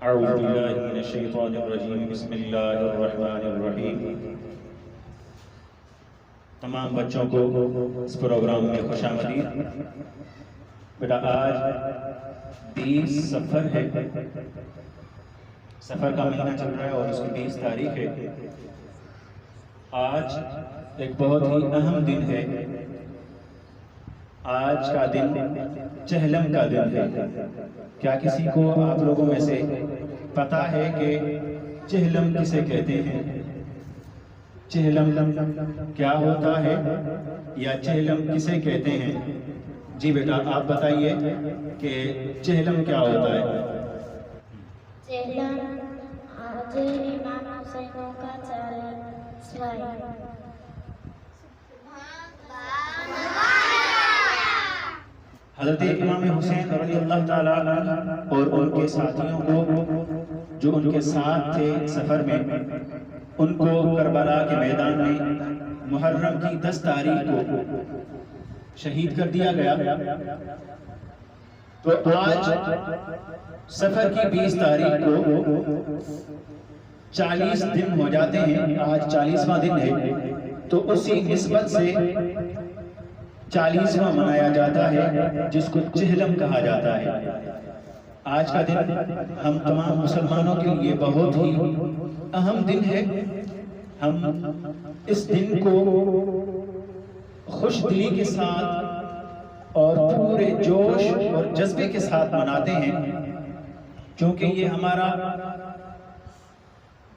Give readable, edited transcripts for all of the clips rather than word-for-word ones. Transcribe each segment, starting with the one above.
اعوذ باللہ من الشیطان الرجیم بسم اللہ الرحمن الرحیم۔ تمام بچوں کو اس پروگرام میں خوش آمدید۔ بیٹا آج 20 سفر ہے، سفر کا مہینہ چل رہا ہے اور اس کی 20 تاریخ ہے۔ آج ایک بہت ہی اہم دن ہے۔ آج کا دن چہلم کا دن ہے۔ کیا کسی کو آپ لوگوں میں سے پتہ ہے کہ چہلم کسے کہتے ہیں؟ چہلم کیا ہوتا ہے یا چہلم کسے کہتے ہیں؟ جی بیٹا آپ بتائیے کہ چہلم کیا ہوتا ہے؟ چہلم آج امام حسین کا چہلم حضرت امام حسین رضی اللہ تعالیٰ عنہ اور ان کے ساتھیوں کو جو ان کے ساتھ تھے سفر میں، ان کو کربلا کے میدان میں محرم کی 10 تاریخ کو شہید کر دیا گیا۔ تو آج سفر کی 20 تاریخ کو 40 دن ہو جاتے ہیں، آج 40واں دن ہے، تو اسی نسبت سے 40واں منایا جاتا ہے جس کو چہلم کہا جاتا ہے۔ آج کا دن ہم تمام مسلمانوں کے لیے بہت ہی اہم دن ہے۔ ہم اس دن کو خوش دلی کے ساتھ اور پورے جوش اور جذبے کے ساتھ مناتے ہیں، کیونکہ یہ ہمارا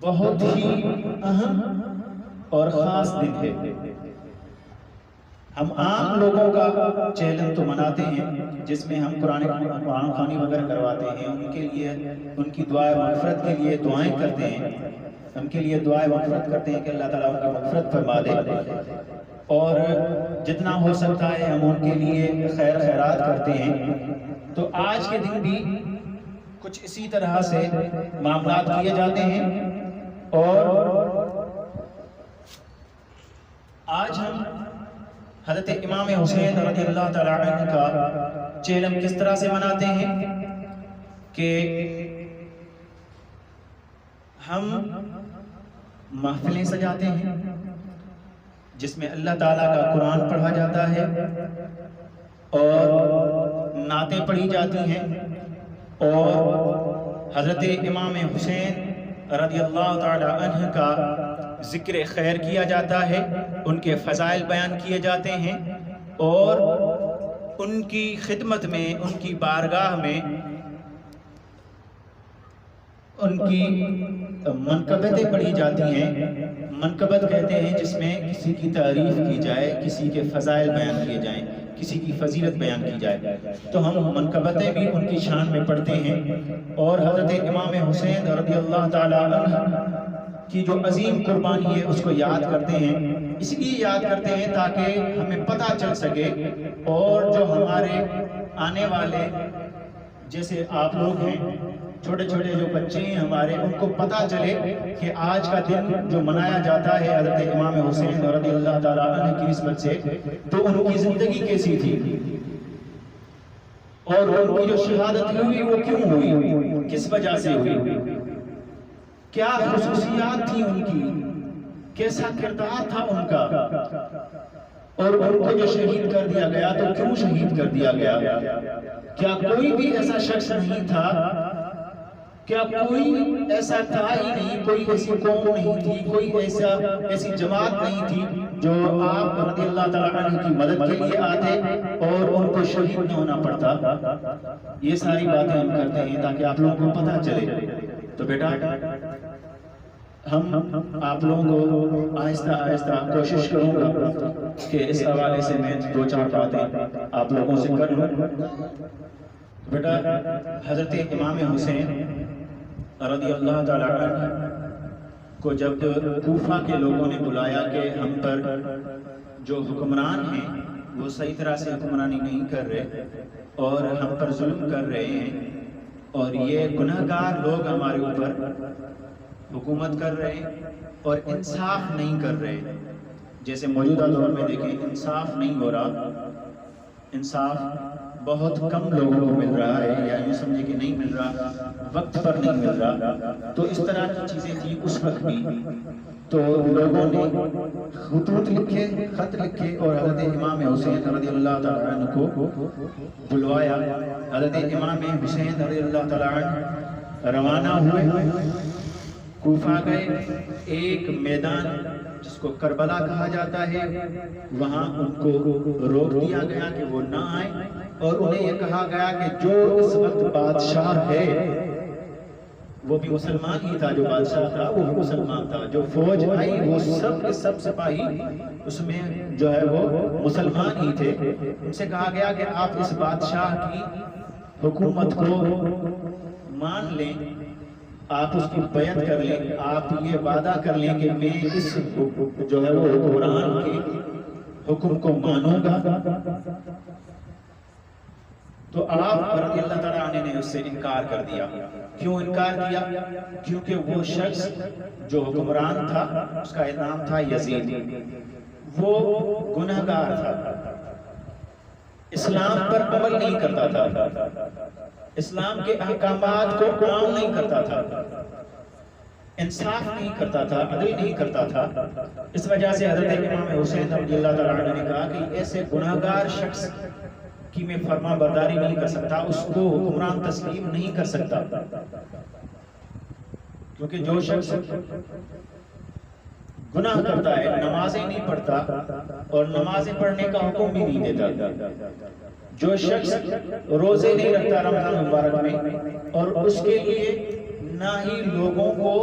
بہت ہی اہم اور خاص دن ہے۔ ہم عام لوگوں کا چہلم تو مناتے ہیں جس میں ہم قرآن خوانی وغیرہ کرواتے ہیں، ان کے لیے ان کی دعائے مغفرت کے لیے دعائیں کرتے ہیں، ان کے لیے دعائے مغفرت کرتے ہیں کہ اللہ تعالیٰ ان کی مغفرت فرما دے، اور جتنا ہو سکتا ہے ہم ان کے لیے خیر خیرات کرتے ہیں۔ تو آج کے دن بھی کچھ اسی طرح سے معاملات کیے جاتے ہیں، اور آج ہم حضرت امام حسین رضی اللہ تعالیٰ عنہ کا چہلم کس طرح سے مناتے ہیں کہ ہم محفلیں سجاتے ہیں جس میں اللہ تعالیٰ کا قرآن پڑھا جاتا ہے اور نعتیں پڑھی جاتی ہیں، اور حضرت امام حسین رضی اللہ تعالیٰ عنہ کا ذکر خیر کیا جاتا ہے، ان کے فضائل بیان کیے جاتے ہیں، اور ان کی خدمت میں، ان کی بارگاہ میں ان کی منقبتیں پڑھی جاتی ہیں۔ منقبت کہتے ہیں جس میں کسی کی تعریف کی جائے، کسی کے فضائل بیان کیے جائیں، کسی کی فضیلت بیان کی جائے، تو ہم منقبتیں بھی ان کی شان میں پڑھتے ہیں، اور حضرت امام حسین رضی اللہ تعالیٰ عنہ کی جو عظیم قربانی ہے اس کو یاد کرتے ہیں۔ اس لیے یاد کرتے ہیں تاکہ ہمیں پتہ چل سکے، اور جو ہمارے آنے والے جیسے آپ لوگ ہیں، چھوٹے چھوٹے جو بچے ہیں ہمارے، ان کو پتہ چلے کہ آج کا دن جو منایا جاتا ہے حضرت امام حسین رضی اللہ تعالیٰ عنہ کی نسبت سے، تو ان کی زندگی کیسی تھی، اور ان کی جو شہادت ہوئی وہ کیوں ہوئی، کس وجہ سے ہوئی، کیا خصوصیات تھی ان کی، کیسا کردار تھا ان کا، اور ان کو جو شہید کر دیا گیا تو کیوں شہید کر دیا گیا؟ کیا کوئی بھی ایسا شخص نہیں تھا، کیا کوئی ایسا تھا ہی نہیں، کوئی ایسی قوم نہیں تھی، کوئی ایسی جماعت نہیں تھی جو آپ رضی اللہ تعالیٰ عنہ کی مدد کے لیے آتے اور ان کو شہید نہ ہونا پڑتا؟ یہ ساری باتیں ہم کرتے ہیں تاکہ آپ لوگوں کو پتہ چلے۔ تو بیٹا ہم آپ لوگوں کو آہستہ آہستہ کوشش کروں گا کہ اس حوالے سے میں 2-4 باتیں آپ لوگوں سے کروں۔ بیٹا حضرت امام حسین رضی اللہ تعالیٰ عنہ کو جب کوفہ کے لوگوں نے بلایا کہ ہم پر جو حکمران ہیں وہ صحیح طرح سے حکمرانی نہیں کر رہے اور ہم پر ظلم کر رہے ہیں، اور یہ گناہگار لوگ ہمارے اوپر حکومت کر رہے ہیں اور انصاف نہیں کر رہے، جیسے موجودہ دور میں دیکھیں انصاف نہیں ہو رہا، انصاف بہت کم لوگوں کو مل رہا ہے، یا یوں سمجھے کہ نہیں مل رہا رہا، وقت پر نہیں مل رہا، تو اس طرح کی چیزیں تھیں اس وقت بھی. تو لوگوں نے خطوط لکھے، خط لکھے اور حضرت امام حسین رضی اللہ تعالیٰ عنہ کو بلوایا. حضرت امام حسین رضی اللہ تعالیٰ عنہ روانہ ہوئے، کوفہ گئے. ایک میدان جس کو کربلا کہا جاتا ہے وہاں ان کو روک دیا گیا کہ وہ نہ آئیں، اور انہیں یہ کہا گیا کہ جو اس وقت بادشاہ ہے وہ بھی مسلمان ہی تھا، جو بادشاہ تھا وہ بھی مسلمان تھا، جو فوج آئی وہ سب کے سب سپاہی اس میں جو ہے وہ مسلمان ہی تھے. ان سے کہا گیا کہ آپ اس بادشاہ کی حکومت کو مان لیں، آپ اس کی بیعت کر لیں، آپ یہ وعدہ کر لیں کہ میں اس جو ہے وہ حکمران کے حکم کو مانوں گا. تو آپ رضی اللہ تعالیٰ عنہ نے اس سے انکار کر دیا. کیوں انکار کیا؟ کیونکہ وہ شخص جو حکمران تھا اس کا نام تھا یزید، وہ گنہگار تھا، اسلام پر عمل نہیں کرتا تھا، اسلام کے احکامات کو عام نہیں کرتا تھا، انصاف نہیں کرتا تھا، عدل نہیں کرتا تھا. اس وجہ سے حضرت امام حسین رضی اللہ تعالیٰ عنہ نے کہا کہ ایسے گنہگار شخص کی میں فرما برداری نہیں کر سکتا، اس کو حکمران تسلیم نہیں کر سکتا. کیونکہ جو شخص گناہ کرتا ہے، نمازیں نہیں پڑھتا اور نمازیں پڑھنے کا حکم بھی نہیں دیتا، جو شخص روزے نہیں رکھتا رمضان مبارک میں اور اس کے لیے نہ ہی لوگوں کو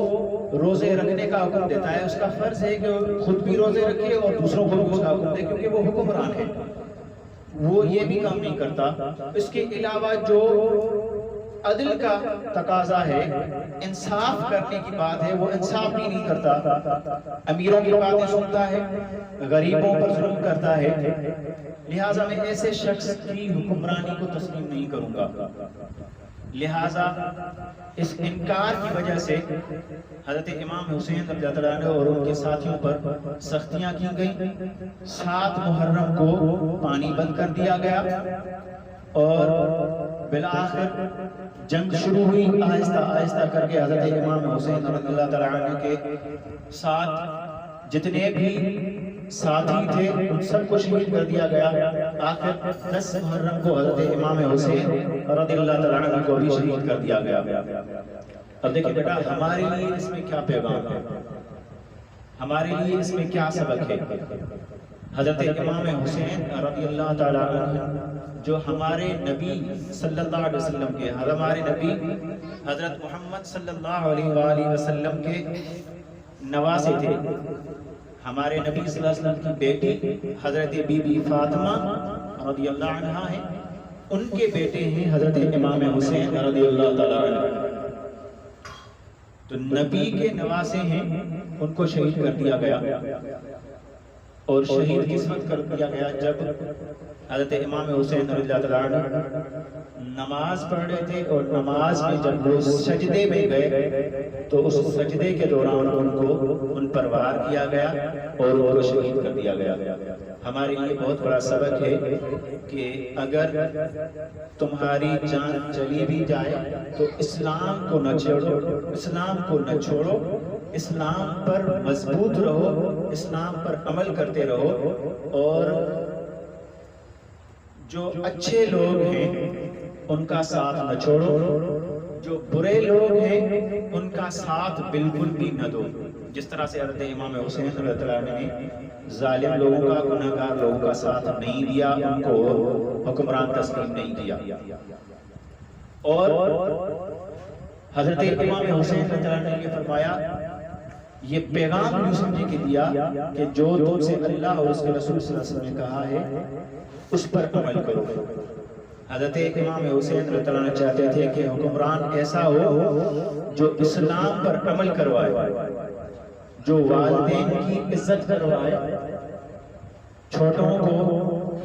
روزے رکھنے کا حکم دیتا ہے، اس کا فرض ہے کہ خود بھی روزے رکھے اور دوسروں کو بھی اس کا حکم دے، کیونکہ وہ حکمران ہے. وہ یہ بھی کام نہیں کرتا. اس کے علاوہ جو عدل کا تقاضا ہے، انصاف کرنے کی بات ہے، وہ انصاف بھی نہیں کرتا، امیروں کی باتیں سنتا ہے، غریبوں پر ظلم کرتا ہے. لہٰذا میں ایسے شخص کی حکمرانی کو تسلیم نہیں کروں گا. لہٰذا اس انکار کی وجہ سے حضرت امام حسین رضی اللہ عنہ اور ان کے ساتھیوں پر سختیاں کی گئیں. 7 محرم کو پانی بند کر دیا گیا اور بالآخر جنگ شروع ہوئی. آہستہ آہستہ کر کے حضرت امام حسین رضی اللہ تعالیٰ عنہ کے ساتھ جتنے بھی ساتھی تھے ان سب کو شہید کر دیا گیا. آخر 10 محرم کو حضرت امام حسین رضی اللہ تعالیٰ عنہ کو بھی شہید کر دیا گیا. اب دیکھیں بیٹا، ہمارے لیے اس میں کیا پیغام ہے، ہمارے لیے اس میں کیا سبق ہے. حضرت امام حسین رضی اللہ تعالیٰ عنہ جو ہمارے نبی صلی اللہ علیہ وسلم کے، ہمارے نبی حضرت محمد صلی اللہ علیہ وآلہ وسلم کے نواسے تھے. ہمارے نبی صلی اللہ علیہ وسلم کی بیٹی حضرت بی بی فاطمہ رضی اللہ عنہا ہیں، ان کے بیٹے ہیں حضرت امام حسین رضی اللہ تعالیٰ عنہ. تو نبی کے نواسے ہیں، ان کو شہید کر دیا گیا. اور شہید کس وقت کر دیا گیا؟ جب حضرت امام حسین رضی اللہ تعالیٰ عنہ نماز پڑھ رہے تھے اور نماز میں جب وہ سجدے میں گئے تو اس سجدے کے دوران ان پر وار کیا گیا اور ان کو شہید کر دیا گیا. ہمارے لیے بہت بڑا سبق ہے کہ اگر تمہاری جان چلی بھی جائے تو اسلام کو نہ چھوڑو، اسلام کو نہ چھوڑو، اسلام پر مضبوط رہو، اسلام پر عمل کرتے رہو. اور جو اچھے لوگ ہیں ان کا ساتھ نہ چھوڑو، جو برے لوگ ہیں ان کا ساتھ بالکل بھی نہ دو. جس طرح سے حضرت امام حسین رضی اللہ عنہ نے ظالم لوگوں کا، گناہگار لوگوں کا ساتھ نہیں دیا، ان کو حکمران تسلیم نہیں کیا. اور حضرت امام حسین رضی اللہ عنہ نے یہ فرمایا، یہ پیغام یوں سمجھے کہ دیا کہ جو تم سے اللہ اور اس کے رسول صلی اللہ علیہ وسلم نے کہا ہے اس پر عمل کرو. حضرت امام حسین رضی اللہ عنہ چاہتے تھے کہ حکمران ایسا ہو جو اسلام پر عمل کروائے، جو والدین کی عزت کروائے، چھوٹوں کو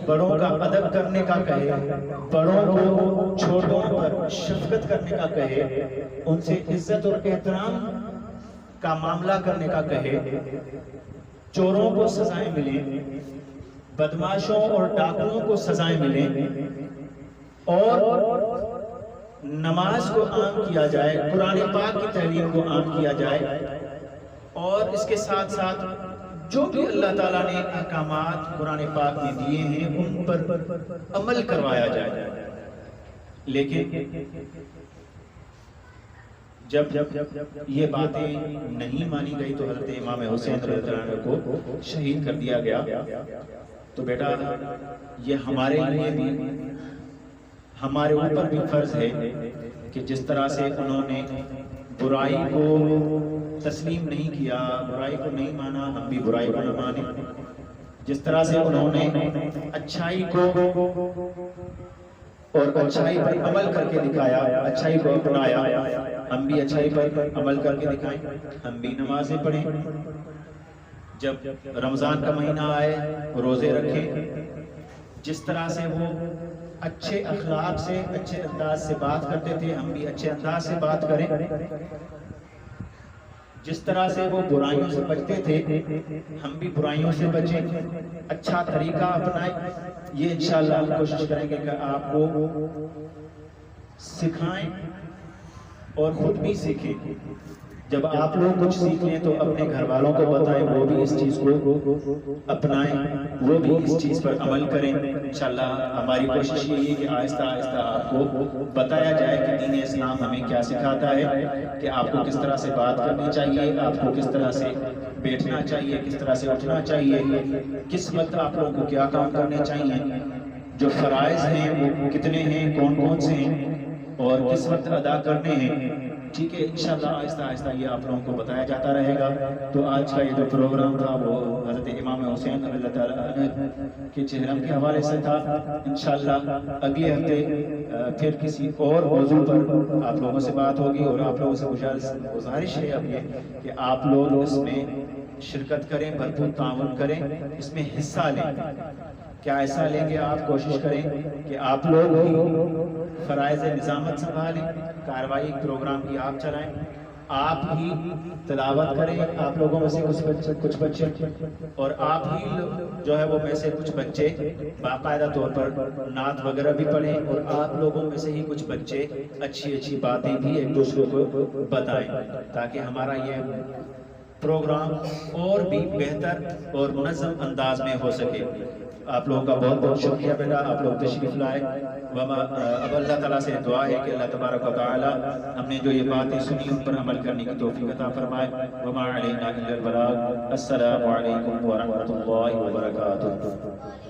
بڑوں کا ادب کرنے کا کہے، بڑوں کو چھوٹوں پر شفقت کرنے کا کہے، ان سے عزت اور احترام کا معاملہ کرنے کا کہے، چوروں کو سزائیں ملیں، بدماشوں اور ڈاکوؤں کو سزائیں ملیں، اور نماز کو عام کیا جائے، قرآن پاک کی تعلیم کو عام کیا جائے، اور اس کے ساتھ ساتھ جو بھی اللہ تعالیٰ نے احکامات قرآن پاک میں دیے ہیں ان پر عمل کروایا جائے۔ لیکن جب یہ باتیں نہیں مانی گئی تو حضرت امام حسین رضی اللہ عنہ کو شہید کر دیا گیا۔ تو بیٹا یہ ہمارے لیے بھی، ہمارے اوپر بھی فرض ہے کہ جس طرح سے انہوں نے برائی کو تسلیم نہیں کیا، برائی کو نہیں مانا، ہم بھی برائی کو نہ مانیں۔ جس طرح سے انہوں نے اچھائی کو اور اچھائی پر عمل کر کے دکھایا، اچھائی کو اپنایا، ہم بھی اچھائی پر عمل کر کے دکھائیں، ہم بھی نمازیں پڑھیں، جب رمضان کا مہینہ آئے روزے رکھیں۔ جس طرح سے وہ اچھے اخلاق سے، اچھے انداز سے بات کرتے تھے، ہم بھی اچھے انداز سے بات کریں۔ جس طرح سے وہ برائیوں سے بچتے تھے ہم بھی برائیوں سے بچیں، اچھا طریقہ اپنائیں۔ یہ انشاءاللہ ہم کوشش کریں گے کہ آپ کو سکھائیں اور خود بھی سیکھیں۔ جب آپ لوگ کچھ سیکھ لیں تو اپنے گھر والوں کو بتائیں، وہ بھی اس چیز کو اپنائیں، وہ بھی اس چیز پر عمل کریں۔ انشاءاللہ ہماری کوشش یہی ہے کہ آہستہ آہستہ آپ کو بتایا جائے کہ دین اسلام ہمیں کیا سکھاتا ہے، کہ آپ کو کس طرح سے بات کرنی چاہیے، آپ کو کس طرح سے بیٹھنا چاہیے، کس طرح سے اٹھنا چاہیے، کس وقت آپ لوگوں کو کیا کام کرنے چاہیے، جو فرائض ہیں وہ کتنے ہیں، کون کون سے ہیں اور کس وقت ادا کرنے ہیں۔ ٹھیک ہے، انشاءاللہ آہستہ آہستہ یہ آپ لوگوں کو بتایا جاتا رہے گا۔ تو آج کا یہ جو پروگرام تھا وہ حضرت امام حسین رضی اللہ تعالیٰ عنہ کے چہرم کے حوالے سے تھا۔ انشاءاللہ اگلے ہفتے پھر کسی اور موضوع پر آپ لوگوں سے بات ہوگی، اور آپ لوگوں سے گزارش ہے اب یہ کہ آپ لوگ اس میں شرکت کریں، بھرپور تعاون کریں، اس میں حصہ لیں۔ کیا ایسا لیں گے؟ آپ کوشش کریں کہ آپ لوگ ہی فرائض نظامت سنبھالیں، کارروائی پروگرام کی آپ چلائیں، آپ ہی تلاوت کریں، آپ لوگوں میں سے کچھ بچے، اور آپ ہی جو ہے وہ میں سے کچھ بچے باقاعدہ طور پر نعت وغیرہ بھی پڑھیں، اور آپ لوگوں میں سے ہی کچھ بچے اچھی اچھی باتیں بھی ایک دوسرے کو بتائیں، تاکہ ہمارا یہ پروگرام اور بھی بہتر اور منظم انداز میں ہو سکے۔ آپ لوگوں کا بہت بہت شکریہ بیٹا، آپ لوگ تشریف لائے۔ اب اللہ تعالیٰ سے دعا ہے کہ اللہ تبارک و تعالیٰ ہم نے جو یہ باتیں سنی ان پر عمل کرنے کی توفیق عطا فرمائے۔ وما علینا الا البلاغ۔ السلام علیکم ورحمۃ اللہ وبرکاتہ۔